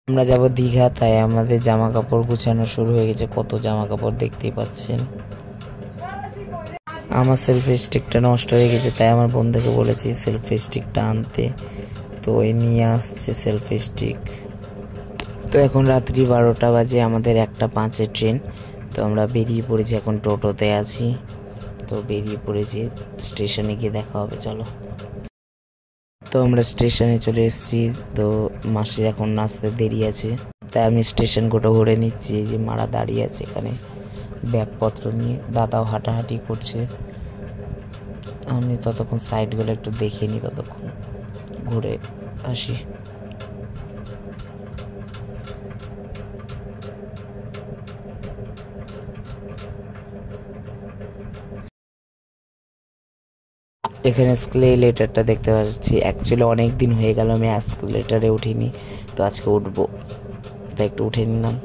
আমরা যাব দীঘা, তাই আমাদের জামা কাপড় গুছানো শুরু হয়ে গেছে। কত জামা কাপড় দেখতেই পাচ্ছেন। আমার সেলফি স্টিকটা নষ্ট হয়ে গেছে, তাই আমার বন্ধুকে বলেছি সেলফি স্টিকটা আনতে, তো ওই নিয়ে আসছে সেলফি স্টিক। তো এখন রাত্রি 12টা বাজে, আমাদের 1:05 ট্রেন। তো আমরা বেরিয়ে পড়েছি, এখন টোটোতে আছি। তো বেরিয়ে পড়েছি, স্টেশনে গিয়ে দেখা হবে, চলো। তো আমরা স্টেশনে চলে এসেছি। তো মাসির এখন নাচতে দেরি আছে, তাই আমি স্টেশন গোটা ঘুরে নিচ্ছি। এই যে মারা দাঁড়িয়ে আছে এখানে ব্যাগপত্র নিয়ে, দাদাও হাঁটাহাঁটি করছে। আমি ততক্ষণ সাইডগুলো একটু দেখে নিই, ততক্ষণ ঘুরে আসি। এখানে স্কেলেটারটা দেখতে পাচ্ছি। অ্যাকচুয়ালি অনেক দিন হয়ে গেল আমি স্কেলেটারে উঠিনি, তো আজকে উঠবো, তাই একটু উঠে নিলাম।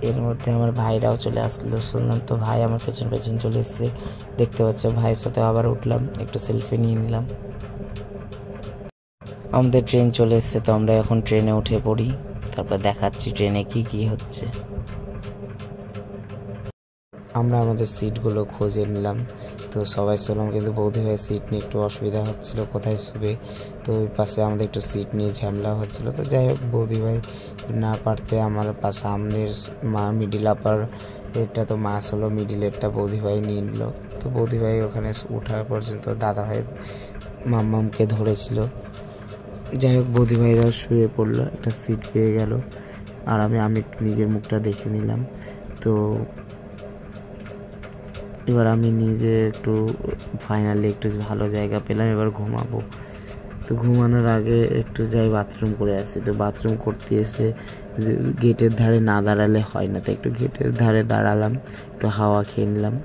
এর মধ্যে আমার ভাইরাও চলে আসলো, শুনলাম। তো ভাই আমার পেছন পেছন চলে এসছে, দেখতে পাচ্ছ। ভাইয়ের সাথে আবার উঠলাম, একটু সেলফি নিয়ে নিলাম। আমাদের ট্রেন চলে এসছে, তো আমরা এখন ট্রেনে উঠে পড়ি, তারপর দেখাচ্ছি ট্রেনে কি কি হচ্ছে। আমরা আমাদের সিটগুলো খুঁজে নিলাম, তো সবাই শুনলাম, কিন্তু বৌদি ভাইয়ের সিট নিয়ে একটু অসুবিধা হচ্ছিল, কোথায় শুবে। তো ওই পাশে আমাদের একটু সিট নিয়ে ঝামেলা হচ্ছিল। তো যাই হোক, বৌদি ভাই না পারতে আমার সামনের মা মিডিল আপার এটা, তো মাস হলো মিডিলেরটা বৌদি ভাই নিয়ে নিল। তো বৌদি ভাই ওখানে ওঠার পর্যন্ত দাদা ভাই মাম্মামকে ধরেছিল। যাই হোক, বৌদি ভাইরা শুয়ে পড়লো, একটা সিট পেয়ে গেল। আর আমি একটু নিজের মুখটা দেখে নিলাম। তো এবার আমি নিজে একটু ফাইনালি একটু ভালো জায়গা পেলাম, এবার ঘুমাবো। তো ঘুমানোর আগে একটু যাই বাথরুম করে আসি। তো বাথরুম করতে এসে গেটের ধারে না দাঁড়ালে হয় না, তো একটু গেটের ধারে দাঁড়ালাম, একটু হাওয়া খেয়ে নিলাম।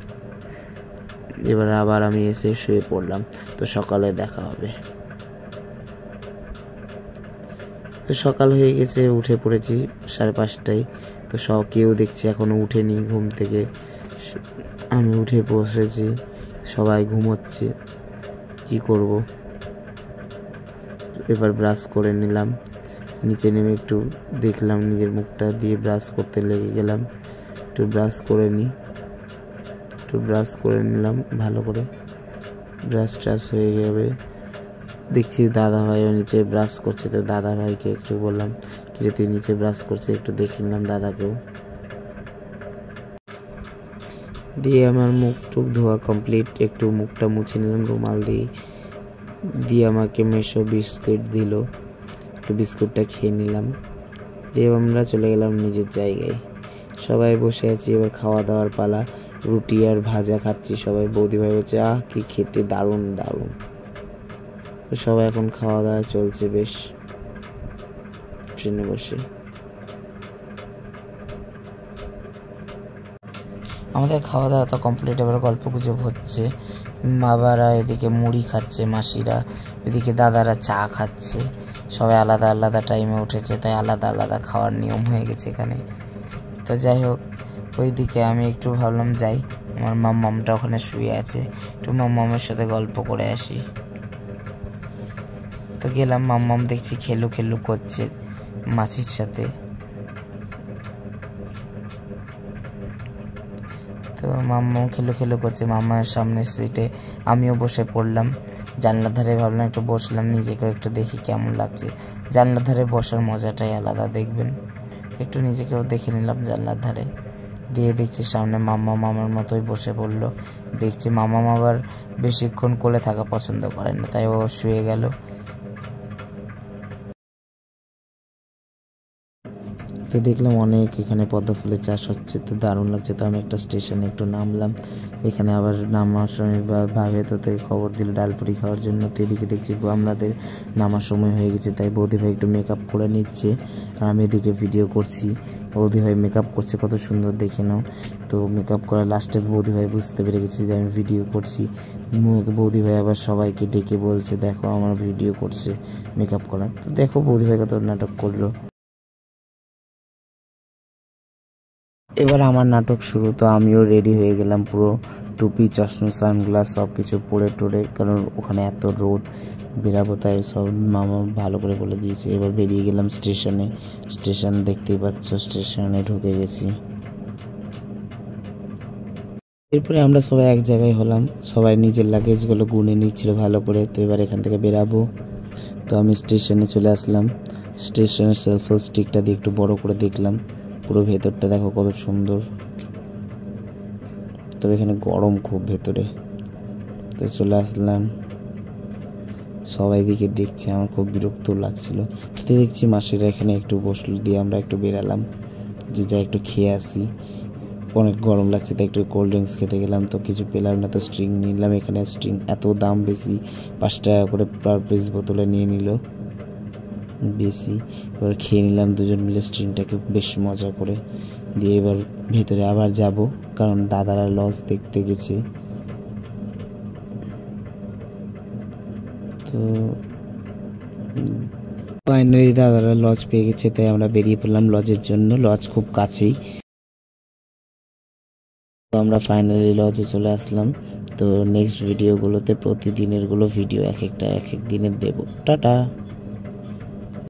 এবার আবার আমি এসে শুয়ে পড়লাম। তো সকালে দেখা হবে। তো সকাল হয়ে গেছে, উঠে পড়েছি 5:30টায়। তো কেউ দেখছি এখনো উঠেনি ঘুম থেকে। আমি উঠে বসেছি, সবাই ঘুমোচ্ছে, কি করব। এবার ব্রাশ করে নিলাম, নিচে নেমে একটু দেখলাম, নিজের মুখটা দিয়ে ব্রাশ করতে লেগে গেলাম। একটু ব্রাশ করে নিলাম ভালো করে। ব্রাশ ট্রাশ হয়ে যাবে, দেখছি দাদা ভাইও নিচে ব্রাশ করছে। তো দাদা ভাইকে একটু বললাম, কিরে তুই নিচে ব্রাশ করছে, একটু দেখে নিলাম দাদাকেও। দিয়ে আমার মুখ টুক ধোয়া কমপ্লিট, একটু মুখটা মুছে নিলাম রুমাল দিয়ে আমাকে মেশো বিস্কুট দিল, একটু বিস্কুটটা খেয়ে নিলাম। দিয়ে আমরা চলে গেলাম নিজের জায়গায়। সবাই বসে আছি, এবার খাওয়া দাওয়ার পালা। রুটি আর ভাজা খাচ্ছি সবাই। বৌদি ভাই বলছে কি খেতে দারুণ দারুণ। তো সবাই এখন খাওয়া দাওয়া চলছে বেশ, ট্রেনে বসে। আমাদের খাওয়া দাওয়া তো কমপ্লিট, এবার গল্প গুজব হচ্ছে। বাবারা এদিকে মুড়ি খাচ্ছে, মাসিরা এদিকে, দাদারা চা খাচ্ছে। সবাই আলাদা আলাদা টাইমে উঠেছে, তাই আলাদা আলাদা খাওয়ার নিয়ম হয়ে গেছে এখানে। তো যাই হোক, ওইদিকে আমি একটু ভাবলাম যাই, আমার মাম্মামটা ওখানে শুয়ে আছে, একটু মাম্মামের সাথে গল্প করে আসি। তো গেলাম, মাম্মাম দেখছি খেলু করছে মাছির সাথে। তো মাম্মাম খেলু করছে, মাম্মার সামনের সিটে আমিও বসে পড়লাম। জানলার ধারে ভাবলাম একটু বসলাম, নিজেকেও একটু দেখি কেমন লাগছে। জানলার ধারে বসার মজাটাই আলাদা, দেখবেন। একটু নিজেকেও দেখে নিলাম জানলার ধারে। দিয়ে দেখছি সামনে মাম্মাম আমার মতোই বসে পড়লো। দেখছি মাম্মাম আবার বেশিক্ষণ কোলে থাকা পছন্দ করেন না, তাই ও শুয়ে গেল। তো দেখলাম অনেক এখানে পদ্ম ফুলের চাষ হচ্ছে, তো দারুণ লাগছে। তো আমি একটা স্টেশনে একটু নামলাম, এখানে আবার নামার সময় ভাবে তো খবর দিল ডালপুরি খাওয়ার জন্য। তো এদিকে দেখছি আমাদের নামার সময় হয়ে গেছে, তাই বৌদি ভাই একটু মেকআপ করে নিচ্ছে, আর আমি এদিকে ভিডিও করছি। বৌদি ভাই মেকআপ করছে, কত সুন্দর দেখে নাও। তো মেকআপ করার লাস্টে বৌদি ভাই বুঝতে পেরে গেছে যে আমি ভিডিও করছি। বৌদি ভাই আবার সবাইকে ডেকে বলছে দেখো আমার ভিডিও করছে মেকআপ করা। তো দেখো বৌদি ভাই কত নাটক করলো। এবার আমার নাটক শুরু। তো আমিও রেডি হয়ে গেলাম, পুরো টুপি, চশমা, সানগ্লাস সব কিছু পরে টোরে, কারণ ওখানে এত রোদ, বেরাবো, তাই সব মামা ভালো করে বলে দিয়েছে। এবার বেরিয়ে গেলাম স্টেশনে। স্টেশন দেখতেই পাচ্ছ, স্টেশনে ঢুকে গেছি। এরপরে আমরা সবাই এক জায়গায় হলাম, সবাই নিজের লাগেজগুলো গুনে নিচ্ছিল ভালো করে। তো এবার এখান থেকে বেরাবো। তো আমি স্টেশনে চলে আসলাম। স্টেশনের সেলফি স্টিকটা দিয়ে একটু বড় করে দেখলাম, পুরো ভেতরটা দেখো কত সুন্দর। তবে এখানে গরম খুব ভেতরে। তো চলে আসলাম, সবাই দিকে দেখছে, আমার খুব বিরক্ত লাগছিল। তো দেখছি মাসিরা এখানে একটু বসলো, দিয়ে আমরা একটু বেরালাম যে যা একটু খেয়ে আসি। অনেক গরম লাগছে, তাই একটু কোল্ড ড্রিঙ্কস খেতে গেলাম। তো কিছু পেলাম না, তো স্ট্রিং নিলাম। এখানে স্ট্রিং এত দাম বেশি, 5 টাকা করে পার পিস বোতলে নিয়ে নিল বেশি। এবার খেয়ে নিলাম দুজন মিলে স্ট্রিংটাকে বেশ মজা করে। দিয়ে এবার ভেতরে আবার যাব, কারণ দাদারা লজ দেখতে গেছে। তো ফাইনালি দাদারা লজ পেয়ে গেছে, তাই আমরা বেরিয়ে পড়লাম লজের জন্য। লজ খুব কাছেই। তো আমরা ফাইনালি লজে চলে আসলাম। তো নেক্সট ভিডিওগুলোতে প্রতিদিনেরগুলো ভিডিও এক এক দিনের দেবো। টাটা।